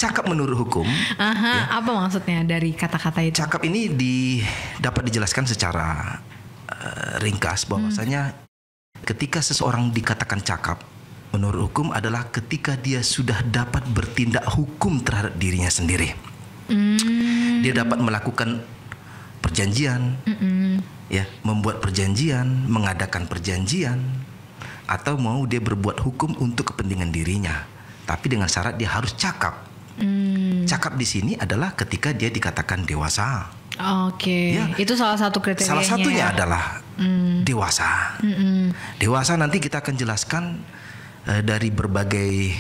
cakap menurut hukum. Aha, apa maksudnya dari kata-kata itu? Cakap ini dapat dijelaskan secara ringkas bahwasanya ketika seseorang dikatakan cakap menurut hukum adalah ketika dia sudah dapat bertindak hukum terhadap dirinya sendiri. Dia dapat melakukan perjanjian, ya, membuat perjanjian, mengadakan perjanjian, atau mau dia berbuat hukum untuk kepentingan dirinya. Tapi dengan syarat dia harus cakap. Cakap di sini adalah ketika dia dikatakan dewasa. Oke, Ya. itu salah satu kriterianya. Salah satunya ya? adalah dewasa. Dewasa nanti kita akan jelaskan dari berbagai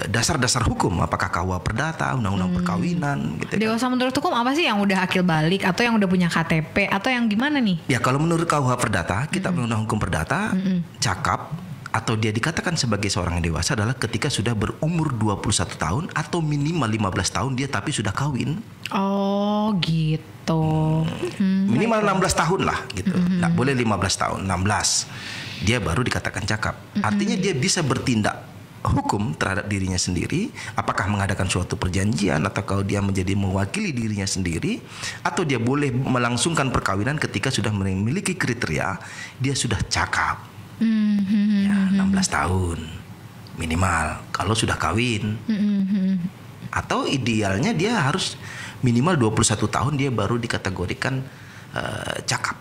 dasar-dasar hukum, apakah KUH Perdata, undang-undang perkawinan, gitu. Dewasa menurut hukum apa sih, yang udah akil balik atau yang udah punya KTP atau yang gimana nih? Ya, kalau menurut KUH Perdata, Kitab Undang-Undang Hukum Perdata, cakap atau dia dikatakan sebagai seorang yang dewasa adalah ketika sudah berumur 21 tahun atau minimal 15 tahun dia tapi sudah kawin. Oh gitu. Minimal 16 tahun lah gitu. Nggak boleh 15 tahun, 16. Dia baru dikatakan cakap. Artinya dia bisa bertindak hukum terhadap dirinya sendiri, apakah mengadakan suatu perjanjian atau kalau dia menjadi mewakili dirinya sendiri, atau dia boleh melangsungkan perkawinan ketika sudah memiliki kriteria dia sudah cakap. Ya, 16 tahun minimal kalau sudah kawin. Atau idealnya dia harus minimal 21 tahun dia baru dikategorikan cakap.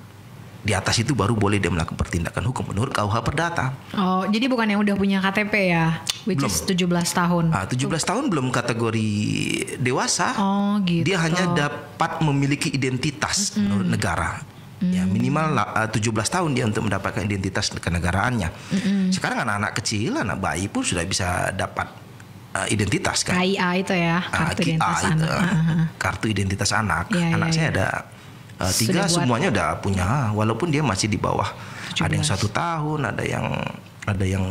Di atas itu baru boleh dia melakukan pertindakan hukum menurut KUH Perdata. Oh, jadi bukan yang udah punya KTP ya, which Belum. is 17 tahun. 17 tahun belum kategori dewasa. Oh gitu. Dia hanya dapat memiliki identitas menurut negara. Ya, minimal 17 tahun dia untuk mendapatkan identitas kenegaraannya. Sekarang anak-anak kecil, anak bayi pun sudah bisa dapat identitas kan. KIA itu ya, kartu identitas itu, anak. Kartu identitas anak. Ya, Anak ya, saya ya. ada 3, semuanya udah punya, walaupun dia masih di bawah. 17. Ada yang 1 tahun, ada yang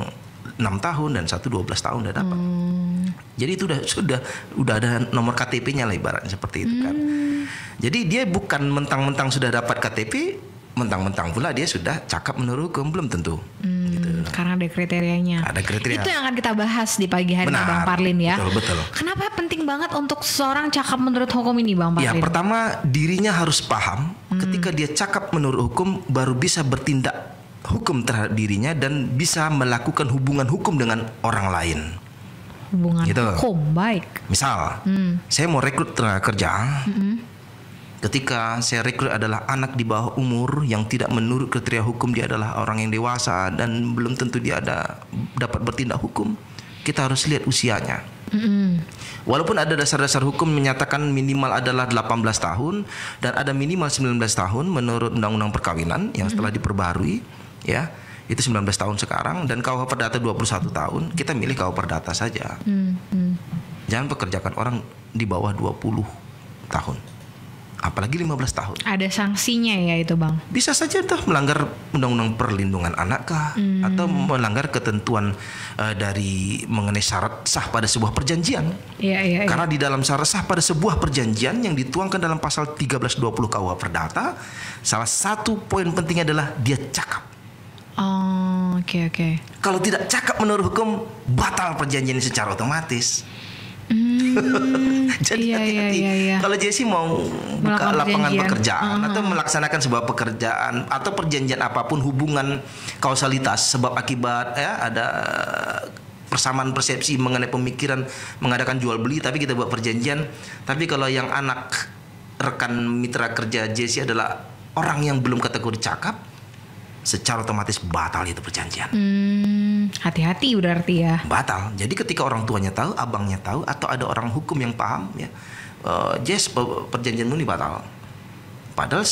6 tahun dan 12 tahun udah dapat. Jadi itu udah ada nomor KTP-nya lah ibaratnya seperti itu kan. Jadi dia bukan mentang-mentang sudah dapat KTP, mentang-mentang pula dia sudah cakap menurut hukum, belum tentu. Gitu. Karena ada kriterianya. Ada kriteria. Itu yang akan kita bahas di pagi hari Benar, Bang Parlin ya. betul. Kenapa penting banget untuk seorang cakap menurut hukum ini Bang Parlin? Ya, pertama dirinya harus paham ketika dia cakap menurut hukum baru bisa bertindak hukum terhadap dirinya dan bisa melakukan hubungan hukum dengan orang lain. Hubungan Gitu. hukum, baik. Misal, saya mau rekrut tenaga kerja. Ketika saya rekrut adalah anak di bawah umur yang tidak menurut kriteria hukum, dia adalah orang yang dewasa dan belum tentu dia dapat bertindak hukum. Kita harus lihat usianya. Walaupun ada dasar-dasar hukum menyatakan minimal adalah 18 tahun dan ada minimal 19 tahun menurut Undang-Undang Perkawinan yang setelah diperbarui, ya. Itu 19 tahun sekarang dan KUH Perdata 21 tahun. Kita milih KUH Perdata saja. Jangan pekerjakan orang di bawah 20 tahun. Apalagi 15 tahun. Ada sanksinya ya itu Bang. Bisa saja tuh melanggar Undang-Undang Perlindungan Anak kah, atau melanggar ketentuan dari mengenai syarat sah pada sebuah perjanjian. Iya. Karena di dalam syarat sah pada sebuah perjanjian yang dituangkan dalam pasal 1320 KUH Perdata, salah satu poin pentingnya adalah dia cakap. Oh, oke. Kalau tidak cakap menurut hukum, batal perjanjian secara otomatis. Jadi hati-hati. Iya. Kalau Jesse mau buka Melakukan lapangan perjanjian. pekerjaan atau melaksanakan sebuah pekerjaan atau perjanjian apapun, hubungan kausalitas sebab akibat, ya, ada persamaan persepsi mengenai pemikiran mengadakan jual beli, tapi kita buat perjanjian. Tapi kalau yang anak rekan mitra kerja Jesse adalah orang yang belum kategori cakap, secara otomatis batal itu perjanjian. Hati-hati berarti ya. Batal. Jadi ketika orang tuanya tahu, abangnya tahu, atau ada orang hukum yang paham, ya, Jess, perjanjianmu ini batal. Padahal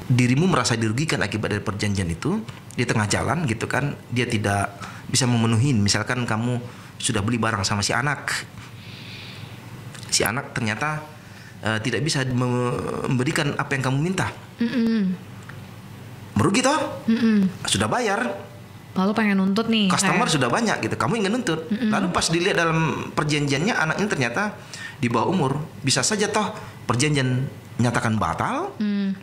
dirimu merasa dirugikan akibat dari perjanjian itu, di tengah jalan gitu kan, dia tidak bisa memenuhi. Misalkan kamu sudah beli barang sama si anak ternyata tidak bisa memberikan apa yang kamu minta. Merugi toh? Sudah bayar. Lalu pengen nuntut nih. Customer sudah banyak gitu, kamu ingin nuntut. Lalu pas dilihat dalam perjanjiannya anaknya ternyata di bawah umur, bisa saja toh perjanjian nyatakan batal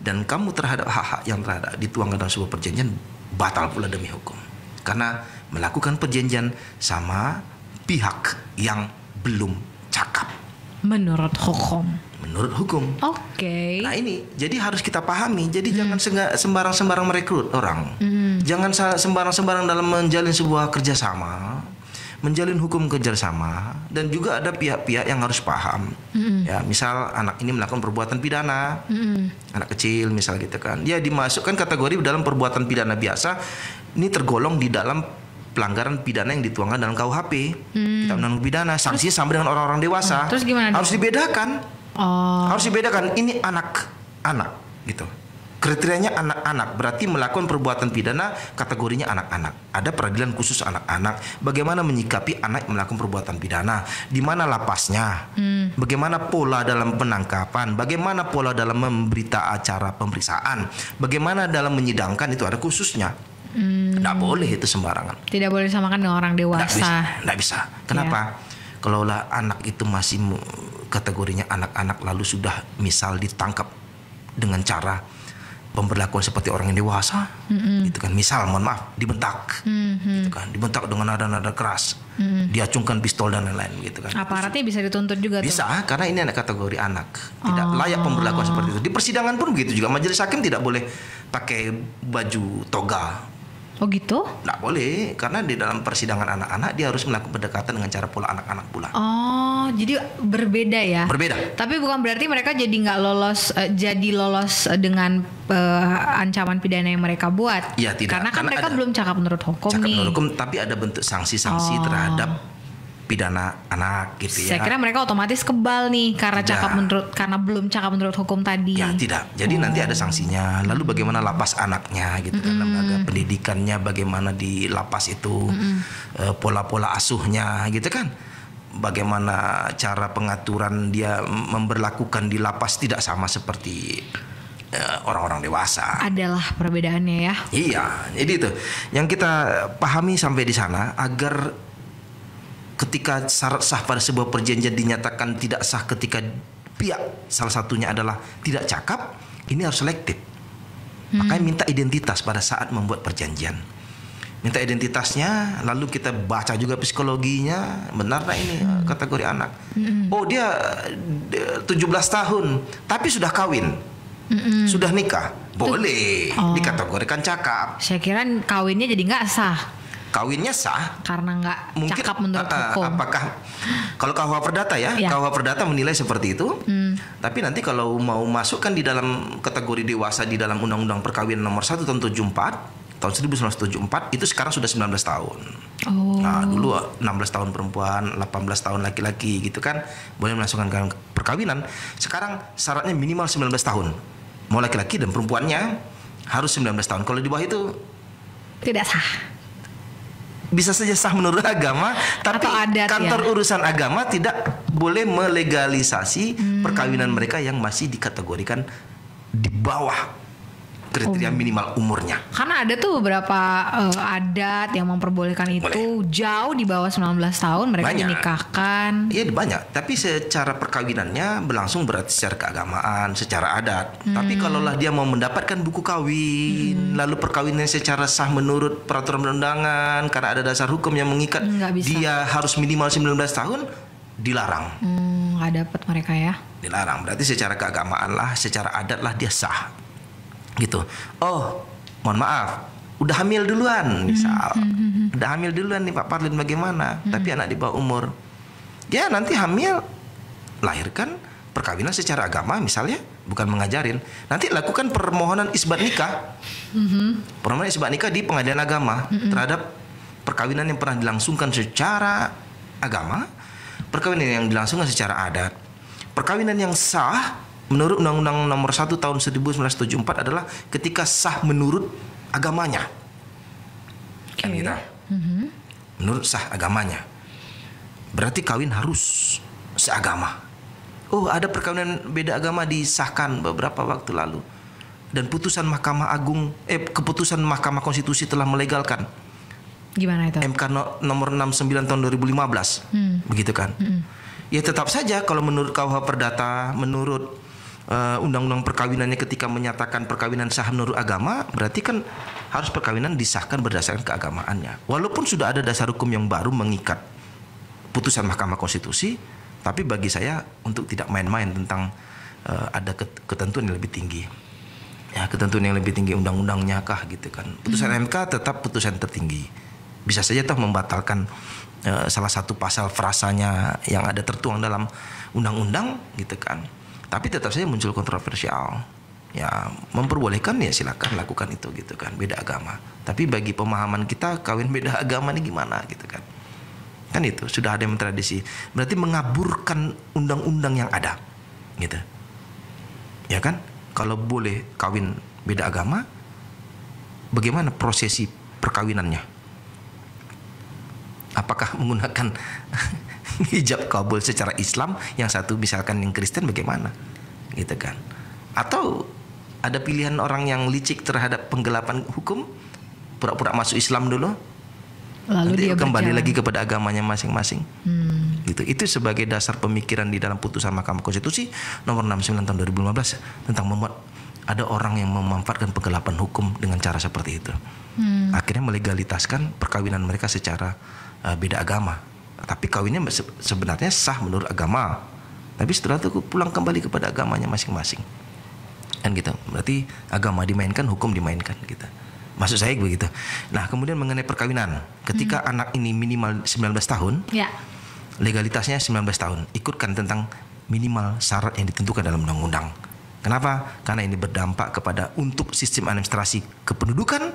dan kamu terhadap hak-hak yang terhadap dituangkan dalam sebuah perjanjian batal pula demi hukum. Karena melakukan perjanjian sama pihak yang belum Menurut hukum. Menurut hukum. Oke. Nah ini, jadi harus kita pahami. Jadi jangan sembarang-sembarang merekrut orang. Jangan sembarang-sembarang dalam menjalin sebuah kerjasama, menjalin hukum kerjasama. Dan juga ada pihak-pihak yang harus paham. Ya, misal anak ini melakukan perbuatan pidana, anak kecil misal gitu kan, dia dimasukkan kategori dalam perbuatan pidana biasa. Ini tergolong di dalam pelanggaran pidana yang dituangkan dalam KUHP. Kita undang pidana, sanksinya sama dengan orang-orang dewasa. Terus gimana? Harus dibedakan. Oh. Harus dibedakan. Ini anak-anak gitu. Kriterianya anak-anak, berarti melakukan perbuatan pidana kategorinya anak-anak. Ada peradilan khusus anak-anak. Bagaimana menyikapi anak yang melakukan perbuatan pidana? Di mana lapasnya? Bagaimana pola dalam penangkapan? Bagaimana pola dalam memberita acara pemeriksaan? Bagaimana dalam menyidangkan? Itu ada khususnya. Tidak boleh itu sembarangan. Tidak boleh disamakan dengan orang dewasa. Tidak bisa. Kenapa? Kalaulah anak itu masih kategorinya anak-anak lalu sudah misal ditangkap dengan cara pemberlakuan seperti orang yang dewasa, gitu kan. Misal, mohon maaf, dibentak, gitu kan, dibentak dengan nada-nada keras, diacungkan pistol dan lain-lain, gitu kan. Aparatnya bisa dituntut juga. Bisa, tuh? karena ini anak kategori anak, tidak layak pemberlakuan seperti itu. Di persidangan pun begitu juga. Majelis hakim tidak boleh pakai baju toga. Oh gitu? Nggak boleh, karena di dalam persidangan anak-anak dia harus melakukan pendekatan dengan cara pola anak-anak pula. Oh, jadi berbeda ya? Berbeda. Tapi bukan berarti mereka jadi nggak lolos, dengan ancaman pidana yang mereka buat. Iya, tidak. Karena mereka belum cakap menurut hukum cakap nih. menurut hukum, tapi ada bentuk sanksi-sanksi terhadap pidana anak gitu ya. Saya kira mereka otomatis kebal nih karena Tidak. karena belum cakap menurut hukum tadi. Ya tidak. Jadi nanti ada sanksinya. Lalu bagaimana lapas anaknya gitu kan, lembaga pendidikannya bagaimana di lapas itu, pola-pola asuhnya gitu kan. Bagaimana cara pengaturan dia memberlakukan di lapas tidak sama seperti orang-orang dewasa. Adalah perbedaannya ya. Iya, jadi itu yang kita pahami sampai di sana agar ketika syarat sah pada sebuah perjanjian dinyatakan tidak sah ketika pihak salah satunya adalah tidak cakap, ini harus selektif. Makanya minta identitas pada saat membuat perjanjian. Minta identitasnya, lalu kita baca juga psikologinya, benar tak ini kategori anak. Oh dia 17 tahun, tapi sudah kawin, sudah nikah, boleh dikategorikan cakap. Saya kira kawinnya jadi nggak sah. Kawinnya sah karena nggak mungkin cakap menurut hukum. Apakah kalau KUH Perdata ya, KUH Perdata menilai seperti itu. Tapi nanti kalau mau masukkan di dalam kategori dewasa di dalam Undang-Undang Perkawinan Nomor 1 tahun 1974 itu sekarang sudah 19 tahun. Nah, dulu 16 tahun perempuan, 18 tahun laki-laki gitu kan, boleh melangsungkan perkawinan. Sekarang syaratnya minimal 19 tahun. Mau laki-laki dan perempuannya harus 19 tahun. Kalau di bawah itu tidak sah. Bisa saja sah menurut agama, tapi kantor urusan agama tidak boleh melegalisasi perkawinan mereka yang masih dikategorikan di bawah kriteria minimal umurnya. Karena ada tuh beberapa adat yang memperbolehkan itu jauh di bawah 19 tahun mereka dinikahkan. Iya banyak, tapi secara perkawinannya berlangsung berarti secara keagamaan, secara adat. Tapi kalaulah dia mau mendapatkan buku kawin, lalu perkawinannya secara sah menurut peraturan perundangan karena ada dasar hukum yang mengikat dia harus minimal 19 tahun, dilarang. Nggak dapat mereka ya. Dilarang, berarti secara keagamaan lah, secara adat lah dia sah. Gitu. Oh, mohon maaf, udah hamil duluan misal. Udah hamil duluan nih Pak Parlin bagaimana? Tapi anak di bawah umur. Ya nanti hamil, lahirkan perkawinan secara agama misalnya, bukan mengajarin. Nanti lakukan permohonan isbat nikah. Permohonan isbat nikah di pengadilan agama terhadap perkawinan yang pernah dilangsungkan secara agama, perkawinan yang dilangsungkan secara adat. Perkawinan yang sah menurut Undang-Undang Nomor 1 tahun 1974 adalah ketika sah menurut agamanya. Kan gitu. Menurut sah agamanya. Berarti kawin harus seagama. Oh, ada perkawinan beda agama disahkan beberapa waktu lalu. Dan putusan Mahkamah Agung, keputusan Mahkamah Konstitusi telah melegalkan. Gimana itu? MK nomor 69 tahun 2015. Begitu kan? Ya tetap saja kalau menurut KUH Perdata, menurut undang-undang perkawinannya ketika menyatakan perkawinan sah menurut agama, berarti kan harus perkawinan disahkan berdasarkan keagamaannya. Walaupun sudah ada dasar hukum yang baru mengikat putusan Mahkamah Konstitusi, Tapi bagi saya untuk tidak main-main tentang ada ketentuan yang lebih tinggi. Ya, ketentuan yang lebih tinggi undang-undangnya kah gitu kan. Putusan MK tetap putusan tertinggi. Bisa saja toh membatalkan salah satu pasal frasanya yang ada tertuang dalam undang-undang gitu kan. Tapi tetap saja muncul kontroversial. Ya, memperbolehkan ya silakan lakukan itu gitu kan, beda agama. Tapi bagi pemahaman kita kawin beda agama ini gimana gitu kan. Kan itu sudah ada yang tradisi. Berarti mengaburkan undang-undang yang ada. Gitu. Ya kan? Kalau boleh kawin beda agama, bagaimana prosesi perkawinannya? Apakah menggunakan hijab kabul secara Islam, yang satu misalkan yang Kristen bagaimana? Gitu kan. Atau ada pilihan orang yang licik terhadap penggelapan hukum, pura-pura masuk Islam dulu, lalu nanti dia kembali berjalan lagi kepada agamanya masing-masing. Gitu. Itu sebagai dasar pemikiran di dalam putusan Mahkamah Konstitusi nomor 69 tahun 2015 tentang membuat ada orang yang memanfaatkan penggelapan hukum dengan cara seperti itu. Akhirnya melegalitaskan perkawinan mereka secara beda agama. Tapi kawinnya sebenarnya sah menurut agama. Tapi setelah itu pulang kembali kepada agamanya masing-masing. Kan gitu. Berarti agama dimainkan, hukum dimainkan gitu. Maksud saya begitu. Nah, kemudian mengenai perkawinan, ketika anak ini minimal 19 tahun, Ya. legalitasnya 19 tahun. Ikutkan tentang minimal syarat yang ditentukan dalam undang-undang. Kenapa? Karena ini berdampak kepada untuk sistem administrasi kependudukan,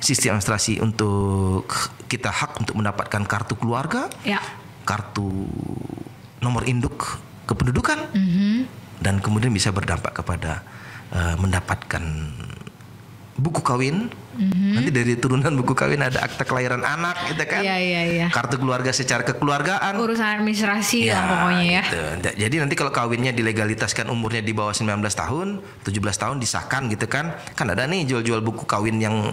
sistem administrasi untuk kita hak untuk mendapatkan kartu keluarga, Ya. kartu nomor induk kependudukan, dan kemudian bisa berdampak kepada mendapatkan buku kawin. Nanti dari turunan buku kawin ada akta kelahiran anak, gitu kan? Iya. Kartu keluarga secara kekeluargaan. Urusan administrasi lah pokoknya ya. Gitu. Jadi nanti kalau kawinnya dilegalitaskan umurnya di bawah 19 tahun, 17 tahun disahkan gitu kan. Kan ada nih jual-jual buku kawin yang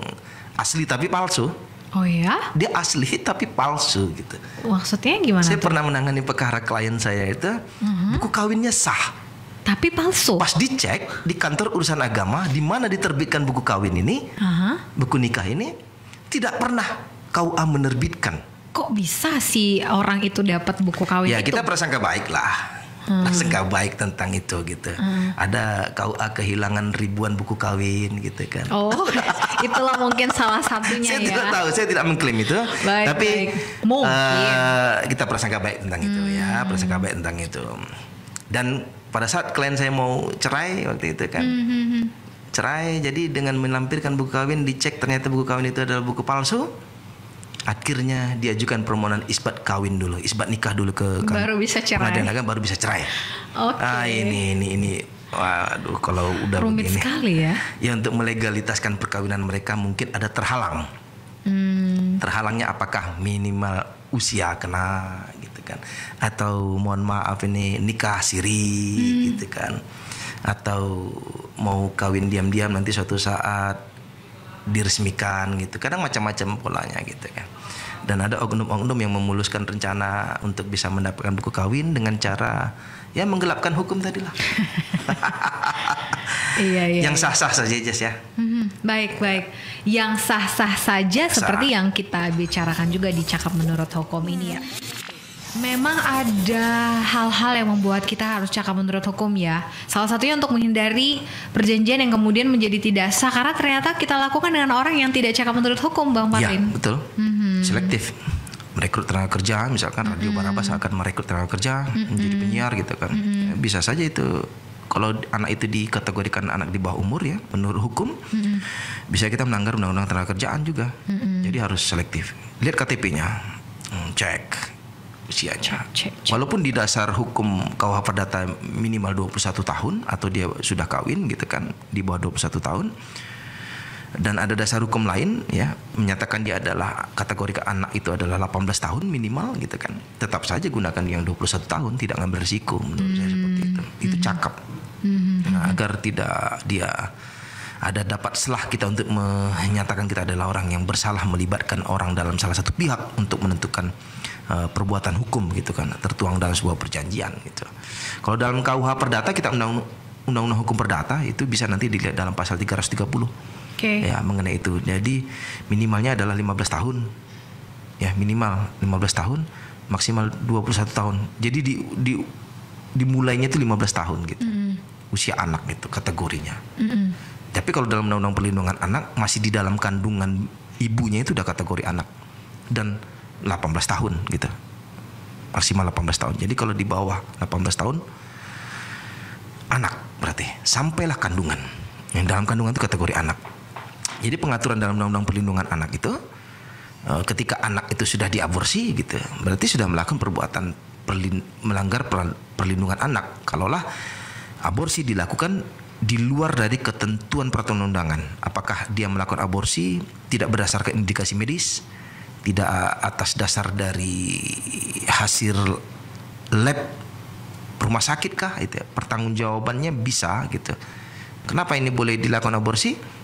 asli tapi palsu. Oh ya? Dia asli tapi palsu gitu. Maksudnya gimana Saya tuh? pernah menangani perkara klien saya itu, buku kawinnya sah. Tapi palsu. Pas dicek di kantor urusan agama di mana diterbitkan buku kawin ini, buku nikah ini, tidak pernah KUA menerbitkan. Kok bisa sih orang itu dapat buku kawin Ya itu? kita prasangka baik lah. Prasangka baik tentang itu gitu. Ada KUA kehilangan ribuan buku kawin gitu kan. Oh, itulah mungkin salah satunya Saya ya. tidak tahu, saya tidak mengklaim itu. Baik, tapi baik. Mungkin. Kita prasangka baik tentang itu ya, prasangka baik tentang itu. Dan pada saat klien saya mau cerai waktu itu kan, cerai, jadi dengan melampirkan buku kawin, dicek ternyata buku kawin itu adalah buku palsu. Akhirnya diajukan permohonan isbat kawin dulu, isbat nikah dulu ke Baru bisa cerai. Pengadilan Agama, baru bisa cerai. Oke. Ini waduh, kalau udah Rumit begini sekali ya. ya untuk melegalitaskan perkawinan mereka mungkin ada terhalang. Terhalangnya apakah minimal usia kena gitu kan, atau mohon maaf ini nikah siri gitu kan, atau mau kawin diam-diam nanti suatu saat diresmikan gitu. Kadang macam-macam polanya gitu kan. Dan ada oknum-oknum yang memuluskan rencana untuk bisa mendapatkan buku kawin dengan cara ya menggelapkan hukum tadi lah. Iya. Yang sah-sah saja Jess ya. Baik. Yang sah-sah saja seperti yang kita bicarakan juga di Cakap Menurut Hukum ini ya. Memang ada hal-hal yang membuat kita harus cakap menurut hukum ya. Salah satunya untuk menghindari perjanjian yang kemudian menjadi tidak sah karena ternyata kita lakukan dengan orang yang tidak cakap menurut hukum, Bang Ya, Patrin. betul. Selektif. Merekrut tenaga kerja, misalkan Radio Barabas akan merekrut tenaga kerja menjadi penyiar gitu kan. Bisa saja itu kalau anak itu dikategorikan anak di bawah umur ya, menurut hukum, bisa kita melanggar undang-undang tenaga kerjaan juga. Jadi harus selektif. Lihat KTP-nya, cek usianya. Cek. Walaupun di dasar hukum KUH Perdata minimal 21 tahun atau dia sudah kawin gitu kan di bawah 21 tahun. Dan ada dasar hukum lain ya menyatakan dia adalah kategori anak itu adalah 18 tahun minimal gitu kan. Tetap saja gunakan yang 21 tahun, tidak ngambil risiko menurut saya seperti itu. Itu cakap. Nah, agar tidak dia ada dapat celah kita untuk menyatakan kita adalah orang yang bersalah melibatkan orang dalam salah satu pihak untuk menentukan perbuatan hukum gitu kan, tertuang dalam sebuah perjanjian gitu. Kalau dalam KUH Perdata kita undang-undang hukum perdata itu bisa nanti dilihat dalam pasal 330. Ya, mengenai itu. Jadi minimalnya adalah 15 tahun. Ya, minimal 15 tahun maksimal 21 tahun. Jadi dimulainya itu 15 tahun gitu. Usia anak itu kategorinya. Tapi kalau dalam Undang-Undang Perlindungan Anak masih di dalam kandungan ibunya itu udah kategori anak. Dan 18 tahun gitu. Maksimal 18 tahun. Jadi kalau di bawah 18 tahun anak berarti sampailah kandungan. Yang dalam kandungan itu kategori anak. Jadi pengaturan dalam Undang-Undang Perlindungan Anak itu ketika anak itu sudah diaborsi gitu, berarti sudah melakukan perbuatan melanggar perlindungan anak. Kalaulah aborsi dilakukan di luar dari ketentuan peraturan undangan, apakah dia melakukan aborsi tidak berdasarkan indikasi medis, tidak atas dasar dari hasil lab rumah sakit kah, itu pertanggungjawabannya bisa gitu. Kenapa ini boleh dilakukan aborsi?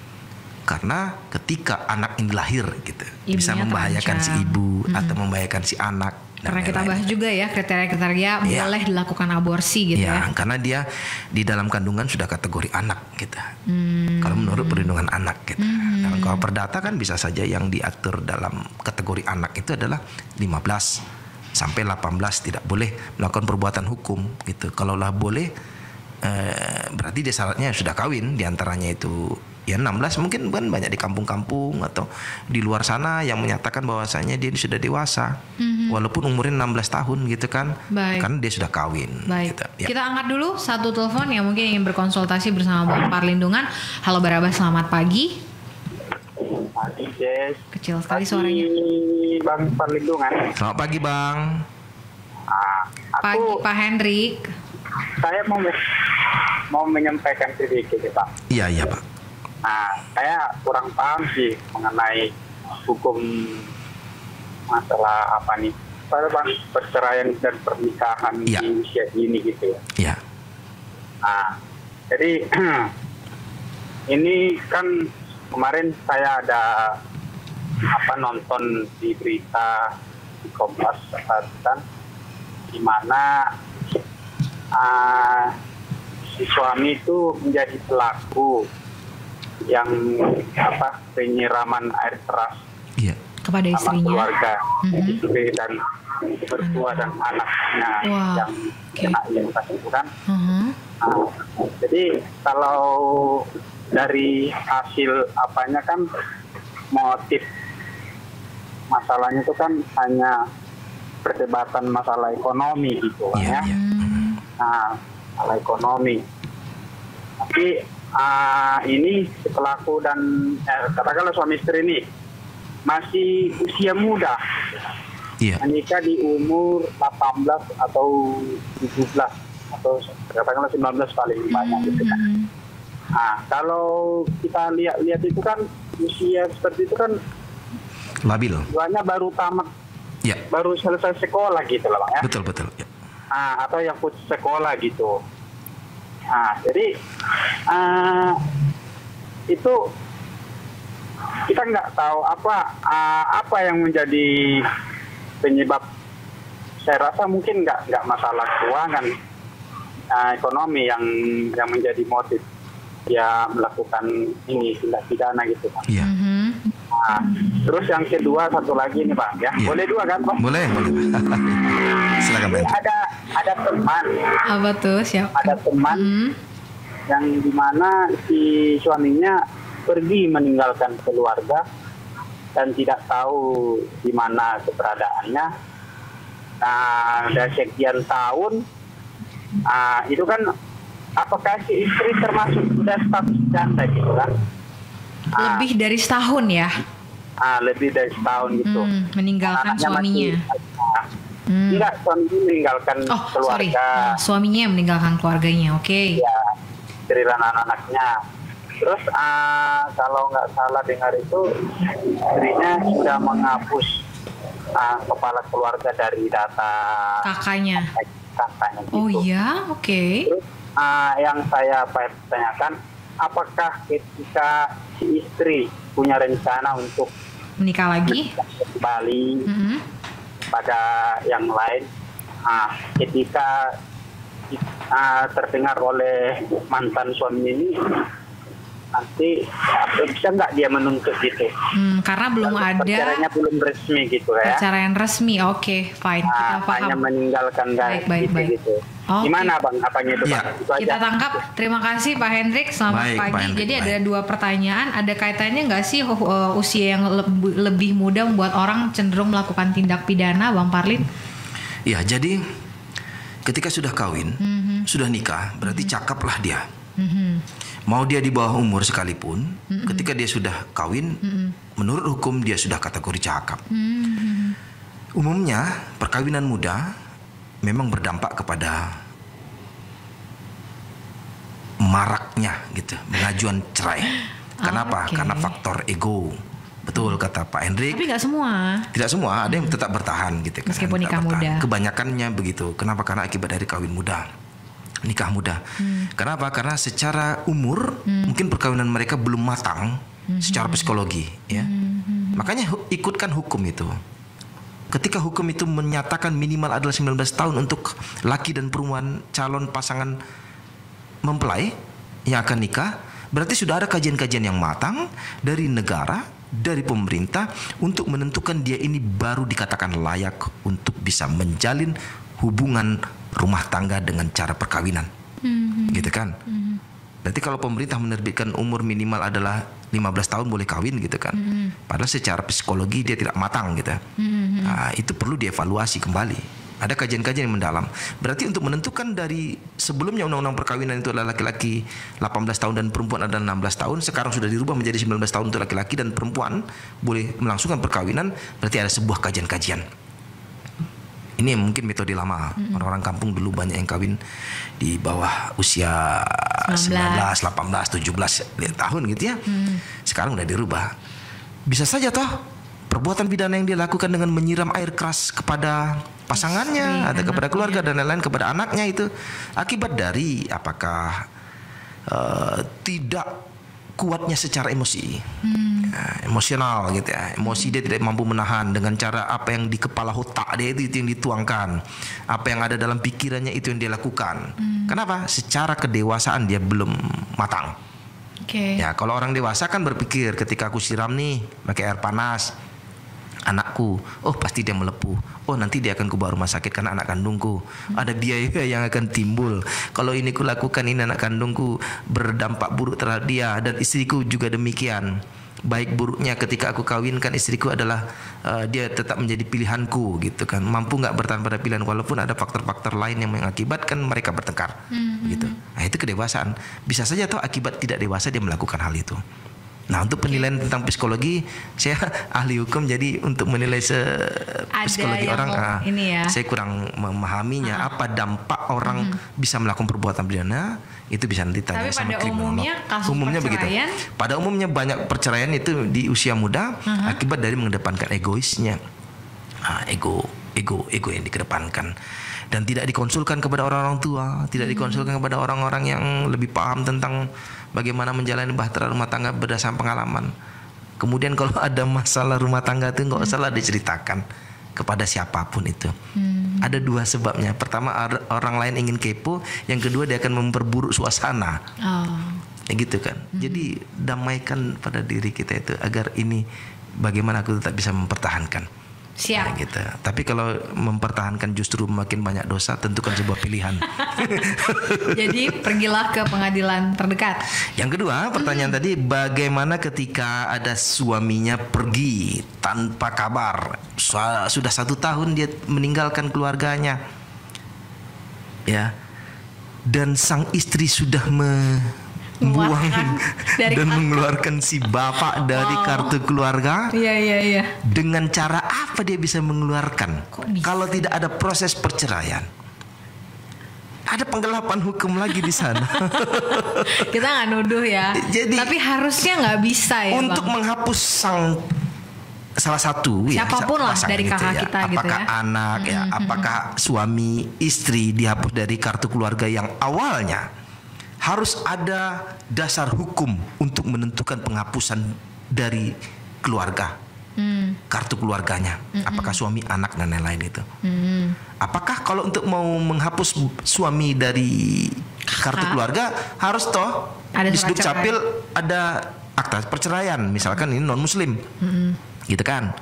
Karena ketika anak ini lahir gitu, ibunya bisa membahayakan si ibu atau membahayakan si anak. Karena kita bahas juga ya kriteria-kriteria boleh dilakukan aborsi gitu ya. Karena dia di dalam kandungan sudah kategori anak gitu. Kalau menurut perlindungan anak gitu. Dan kalau perdata kan bisa saja yang diatur dalam kategori anak itu adalah 15 sampai 18 tidak boleh melakukan perbuatan hukum gitu. Kalaulah boleh berarti dia syaratnya sudah kawin, diantaranya itu ya 16 mungkin kan banyak di kampung-kampung atau di luar sana yang menyatakan bahwasanya dia sudah dewasa walaupun umurnya 16 tahun gitu kan. Karena dia sudah kawin. Baik. Gitu, ya. Kita angkat dulu satu telepon yang mungkin ingin berkonsultasi bersama Bang Perlindungan. Halo Barabas, selamat pagi. Pagi Jess. Kecil sekali suaranya. Bang Perlindungan. Selamat pagi Bang. Pagi Pak Hendrik. Saya mau menyampaikan sedikit ya Pak. Iya Pak. Saya kurang paham sih mengenai hukum masalah apa nih, Bang, perceraian dan pernikahan di usia ini gitu ya. Iya. Jadi ini kan kemarin saya ada nonton di berita di Kompas kan, di mana si suami itu menjadi pelaku yang penyiraman air keras kepada istrinya, keluarga, istri dan mertua dan anaknya yang kena imbas itu kan. Jadi kalau dari hasil apanya kan motif masalahnya itu kan hanya perdebatan masalah ekonomi gitu ya. Masalah ekonomi. Tapi ini si pelaku dan katakanlah suami istri ini masih usia muda, menikah di umur 18 atau 17 atau katakanlah 19 paling banyak gitu kan. Kalau kita lihat itu kan usia seperti itu kan labil. Duanya baru tamat, baru selesai sekolah gitu lah Bang ya. Betul. Ya. Atau yang putus sekolah gitu. Jadi itu kita nggak tahu apa yang menjadi penyebab. Saya rasa mungkin nggak masalah keuangan, ekonomi yang menjadi motif dia melakukan ini tindak pidana gitu Pak. Iya. Terus yang kedua satu lagi nih Bang ya. Boleh dua kan Bang? Boleh. Silakan Bang. Ada teman. Apa tuh siapa? Ada teman yang dimana si suaminya pergi meninggalkan keluarga dan tidak tahu di mana keberadaannya. Dari sekian tahun, itu kan apakah si istri termasuk sudah status janda gitu kan? Lebih dari setahun ya? Lebih dari setahun gitu. Meninggalkan suaminya. Tidak, suaminya meninggalkan keluarga. Suaminya yang meninggalkan keluarganya, oke. Ya, istri dan anak-anaknya. Terus kalau nggak salah dengar itu istrinya sudah menghapus kepala keluarga dari data kakaknya gitu. Oh iya, oke. Terus yang saya tanyakan, apakah ketika si istri punya rencana untuk menikah lagi kembali pada yang lain, ketika terdengar oleh mantan suami ini nanti bisa nggak dia menuntut gitu. Karena belum ada perceraiannya belum resmi gitu ya. perceraian resmi. Oke, fine. Kita paham. Hanya meninggalkan Baik. gitu. Oke. Gimana Bang? Apanya itu Ya. Bang? Itu aja. Kita tangkap. Terima kasih Pak Hendrik. Selamat Baik, pagi. Pak Hendrik, Jadi ada baik. 2 pertanyaan. Ada kaitannya nggak sih usia yang lebih muda membuat orang cenderung melakukan tindak pidana, Bang Parlin? Ya, jadi ketika sudah kawin, sudah nikah, berarti cakaplah dia. Mau dia di bawah umur sekalipun, ketika dia sudah kawin, menurut hukum dia sudah kategori cakap. Umumnya perkawinan muda memang berdampak kepada maraknya gitu, pengajuan cerai. Kenapa? Oke. Karena faktor ego. Betul kata Pak Hendrik. Tapi nggak semua. Tidak semua, ada yang tetap bertahan gitu kan. Meskipun Tetap nikah bertahan. muda. Kebanyakannya begitu. Kenapa? Karena akibat dari kawin muda. Nikah muda. Kenapa? Karena secara umur mungkin perkawinan mereka belum matang secara psikologi, ya. Makanya ikutkan hukum itu. Ketika hukum itu menyatakan minimal adalah 19 tahun untuk laki dan perempuan calon pasangan mempelai yang akan nikah, berarti sudah ada kajian-kajian yang matang dari negara, dari pemerintah untuk menentukan dia ini baru dikatakan layak untuk bisa menjalin hubungan rumah tangga dengan cara perkawinan. Gitu kan? Berarti kalau pemerintah menerbitkan umur minimal adalah 15 tahun boleh kawin gitu kan. Padahal secara psikologi dia tidak matang gitu. Nah, itu perlu dievaluasi kembali. Ada kajian-kajian yang mendalam. Berarti untuk menentukan dari sebelumnya undang-undang perkawinan itu adalah laki-laki 18 tahun dan perempuan adalah 16 tahun, sekarang sudah dirubah menjadi 19 tahun untuk laki-laki dan perempuan boleh melangsungkan perkawinan, berarti ada sebuah kajian-kajian. Ini mungkin metode lama. Orang-orang kampung dulu banyak yang kawin di bawah usia 19, 18, 17 tahun gitu ya. Sekarang udah dirubah. Bisa saja toh perbuatan pidana yang dia lakukan dengan menyiram air keras kepada pasangannya atau kepada keluarga dan lain-lain, kepada anaknya, itu akibat dari apakah tidak kuatnya secara emosi, emosional gitu ya. Emosi dia tidak mampu menahan dengan cara apa yang di kepala otak dia itu yang dituangkan, apa yang ada dalam pikirannya itu yang dia lakukan. Kenapa? Secara kedewasaan dia belum matang. Ya, kalau orang dewasa kan berpikir, ketika aku siram nih pakai air panas anakku, oh pasti dia melepuh, oh nanti dia akan kubawa rumah sakit karena anak kandungku, ada biaya yang akan timbul, kalau ini kulakukan ini anak kandungku berdampak buruk terhadap dia dan istriku juga demikian. Baik buruknya ketika aku kawinkan istriku adalah dia tetap menjadi pilihanku gitu kan, mampu nggak bertahan pada pilihan walaupun ada faktor-faktor lain yang mengakibatkan mereka bertengkar gitu. Nah, itu kedewasaan. Bisa saja toh akibat tidak dewasa dia melakukan hal itu. Nah, untuk penilaian tentang psikologi, saya ahli hukum, jadi untuk menilai psikologi orang, saya kurang memahaminya. Apa dampak orang bisa melakukan perbuatan pidana, itu bisa nanti tanya sama kriminolog. Umumnya begitu. Pada umumnya banyak perceraian itu di usia muda akibat dari mengedepankan egoisnya, ego yang dikedepankan. Dan tidak dikonsulkan kepada orang-orang tua, tidak dikonsulkan kepada orang-orang yang lebih paham tentang bagaimana menjalani bahtera rumah tangga berdasarkan pengalaman. Kemudian kalau ada masalah rumah tangga itu nggak usah diceritakan kepada siapapun itu. Ada 2 sebabnya. Pertama, orang lain ingin kepo, yang kedua dia akan memperburuk suasana. Ya gitu kan. Jadi damaikan pada diri kita itu agar ini bagaimana aku tetap bisa mempertahankan. Siap. Nah, gitu. Tapi kalau mempertahankan justru makin banyak dosa, tentukan sebuah pilihan. Jadi pergilah ke pengadilan terdekat. Yang kedua, pertanyaan tadi, bagaimana ketika ada suaminya pergi tanpa kabar, sudah 1 tahun dia meninggalkan keluarganya, ya, dan sang istri sudah membuang dan mengeluarkan si bapak dari kartu keluarga. Iya. Dengan cara apa dia bisa mengeluarkan? Kalau tidak ada proses perceraian, ada penggelapan hukum lagi di sana. Kita nggak nuduh ya. Jadi, tapi harusnya nggak bisa ya, untuk Bang, menghapus salah satu siapapun lah dari kakak kita apakah gitu ya. Anak ya, apakah suami istri dihapus dari kartu keluarga yang awalnya. Harus ada dasar hukum untuk menentukan penghapusan dari keluarga, kartu keluarganya. Apakah suami, anak dan lain-lain itu. Apakah kalau untuk mau menghapus suami dari kartu keluarga harus toh Ada Di surat cerai. Dukcapil ada akta perceraian, misalkan ini non muslim. Gitu kan.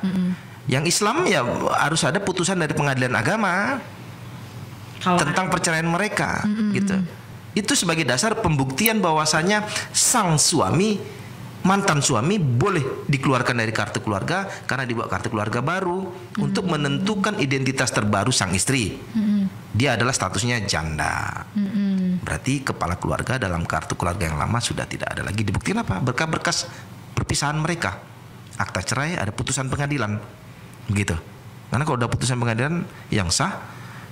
Yang Islam ya harus ada putusan dari pengadilan agama Kalau tentang perceraian mereka gitu. Itu sebagai dasar pembuktian bahwasanya sang suami, mantan suami boleh dikeluarkan dari kartu keluarga karena dibawa kartu keluarga baru untuk menentukan identitas terbaru sang istri. Dia adalah statusnya janda. Berarti kepala keluarga dalam kartu keluarga yang lama sudah tidak ada lagi. Dibuktikan apa? Berkas-berkas perpisahan mereka. Akta cerai, ada putusan pengadilan. Begitu. Karena kalau ada putusan pengadilan yang sah,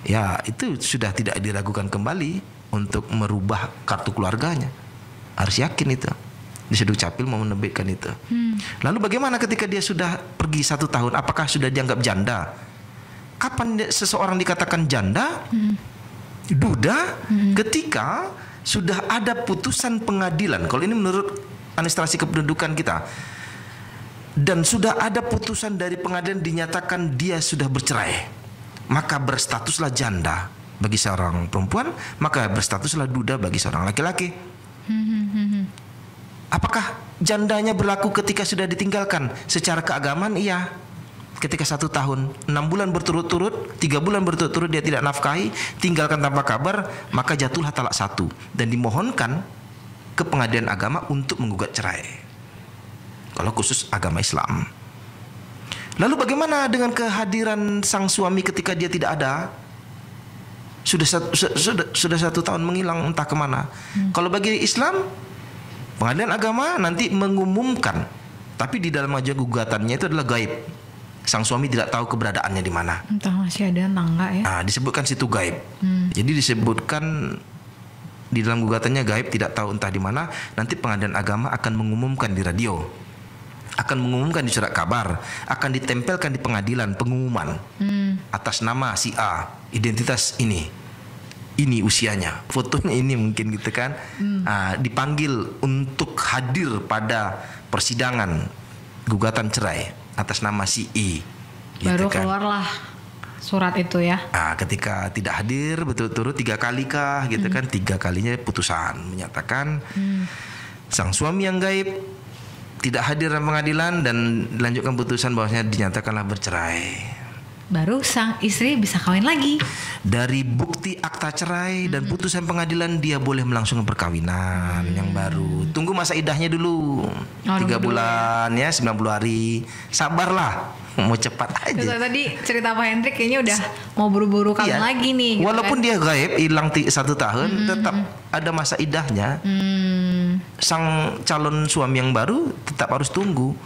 ya itu sudah tidak diragukan kembali untuk merubah kartu keluarganya. Harus yakin itu. Di Dukcapil mau menerbitkan itu. Lalu bagaimana ketika dia sudah pergi 1 tahun? Apakah sudah dianggap janda? Kapan seseorang dikatakan janda? Duda ketika sudah ada putusan pengadilan. Kalau ini menurut administrasi kependudukan kita. Dan sudah ada putusan dari pengadilan dinyatakan dia sudah bercerai, maka berstatuslah janda bagi seorang perempuan, maka berstatuslah duda bagi seorang laki-laki. Apakah jandanya berlaku ketika sudah ditinggalkan? Secara keagamaan iya. Ketika 1 tahun, 6 bulan berturut-turut, 3 bulan berturut-turut dia tidak nafkahi, tinggalkan tanpa kabar, maka jatuhlah talak 1 dan dimohonkan ke pengadilan agama untuk menggugat cerai. Kalau khusus agama Islam. Lalu bagaimana dengan kehadiran sang suami ketika dia tidak ada? Sudah 1 tahun menghilang entah kemana. Kalau bagi Islam, pengadilan agama nanti mengumumkan, tapi di dalam aja gugatannya itu adalah gaib. Sang suami tidak tahu keberadaannya di mana. entah masih ada entah enggak ya. Nah, disebutkan situ gaib. Jadi disebutkan di dalam gugatannya gaib, tidak tahu entah di mana. Nanti pengadilan agama akan mengumumkan di radio, akan mengumumkan di surat kabar, akan ditempelkan di pengadilan pengumuman atas nama si A, identitas ini usianya, fotonya ini mungkin gitu kan. Dipanggil untuk hadir pada persidangan gugatan cerai atas nama si I. Baru Gitu kan. keluarlah surat itu ya. Ketika tidak hadir betul-betul 3 kali kah gitu kan, 3 kalinya putusan menyatakan sang suami yang gaib tidak hadir dalam pengadilan dan dilanjutkan putusan bahwasanya dinyatakanlah bercerai. Baru sang istri bisa kawin lagi. Dari bukti akta cerai dan putusan pengadilan dia boleh melangsungkan perkawinan yang baru. Tunggu masa idahnya dulu. 3 bulan ya, 90 hari. Sabarlah. Mau cepat Terus aja. tadi cerita Pak Hendrik kayaknya udah mau buru-buru kawin Iya. lagi nih. Gitu Walaupun kan. dia gaib hilang 1 tahun, tetap ada masa idahnya. Sang calon suami yang baru tetap harus tunggu.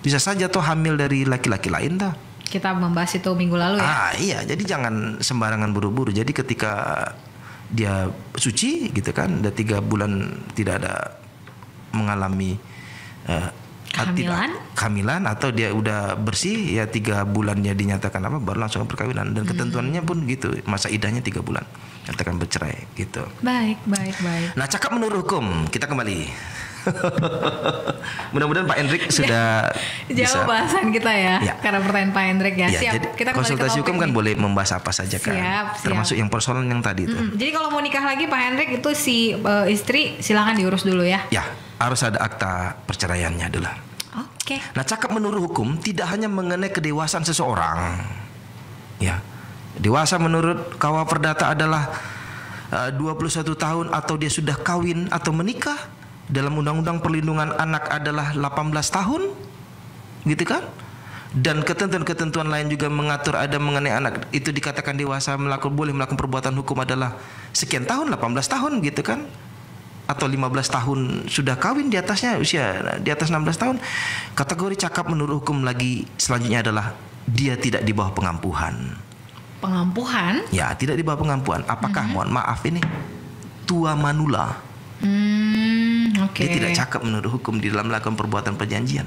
Bisa saja tuh hamil dari laki-laki lain dah. Kita membahas itu minggu lalu ya. Iya, jadi jangan sembarangan buru-buru. Jadi ketika dia suci gitu kan, udah 3 bulan tidak ada mengalami kehamilan atau dia udah bersih ya 3 bulannya dinyatakan apa baru langsung perkawinan, dan ketentuannya pun gitu, masa idahnya 3 bulan nyatakan bercerai gitu. Baik. Nah, cakap menurut hukum, kita kembali. Mudah-mudahan Pak Hendrik sudah bisa Jawab bahasan kita ya, Ya. karena pertanyaan Pak Hendrik ya. Ya, Siap. jadi Kita kembali konsultasi ke topik hukum kan nih. boleh membahas apa saja kan. Siap. Termasuk yang persoalan yang tadi itu. Jadi kalau mau nikah lagi Pak Hendrik itu si istri silakan diurus dulu ya. Ya, harus ada akta perceraiannya dulu. Oke. Nah, cakap menurut hukum tidak hanya mengenai kedewasaan seseorang. Ya. Dewasa menurut Kawah Perdata adalah 21 tahun atau dia sudah kawin atau menikah. Dalam Undang-Undang Perlindungan Anak adalah 18 tahun. Gitu kan? Dan ketentuan-ketentuan lain juga mengatur ada mengenai anak itu dikatakan dewasa boleh melakukan perbuatan hukum adalah sekian tahun, 18 tahun gitu kan? Atau 15 tahun sudah kawin, di atasnya usia di atas 16 tahun. Kategori cakap menurut hukum lagi selanjutnya adalah dia tidak di bawah pengampuhan. Pengampuhan? Ya, tidak di bawah pengampuhan. Apakah mohon maaf ini tua manula? Oke. Dia tidak cakap menurut hukum di dalam melakukan perbuatan perjanjian.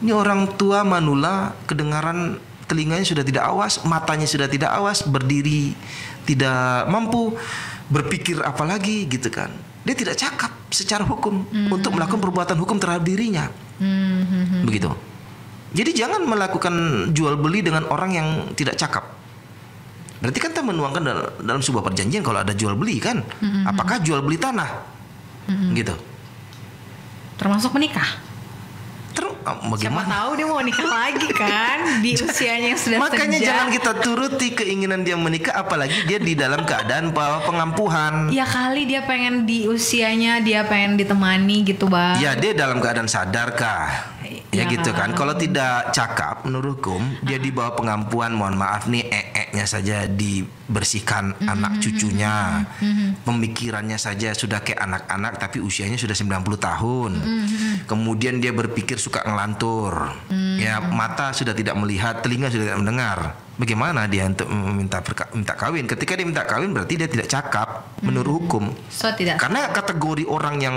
Ini orang tua manula, kedengaran telinganya sudah tidak awas, matanya sudah tidak awas, berdiri tidak mampu, berpikir apalagi gitu kan. Dia tidak cakap secara hukum untuk melakukan perbuatan hukum terhadap dirinya. Begitu. Jadi jangan melakukan jual beli dengan orang yang tidak cakap. Berarti kan kita menuangkan dalam sebuah perjanjian kalau ada jual beli kan. Apakah jual beli tanah? Gitu. Termasuk menikah. Bagaimana? Siapa tahu dia mau nikah lagi kan di usianya yang sudah Makanya senja. jangan kita turuti keinginan dia menikah, apalagi dia di dalam keadaan pengampuhan. Ya kali dia pengen di usianya dia pengen ditemani gitu bang. Ya dia dalam keadaan sadarkah? Ya gitu kan. Kalau tidak cakap menurut hukum, dia di bawah pengampuan, mohon maaf nih, nya saja dibersihkan anak cucunya. Pemikirannya saja sudah kayak anak-anak tapi usianya sudah 90 tahun. Kemudian dia berpikir suka ngelantur. Ya, mata sudah tidak melihat, telinga sudah tidak mendengar. Bagaimana dia untuk minta kawin? Ketika dia minta kawin berarti dia tidak cakap menurut hukum. So tidak. Karena kategori orang yang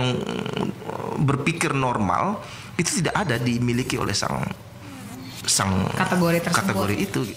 berpikir normal itu tidak ada dimiliki oleh sang kategori tersebut. kategori itu.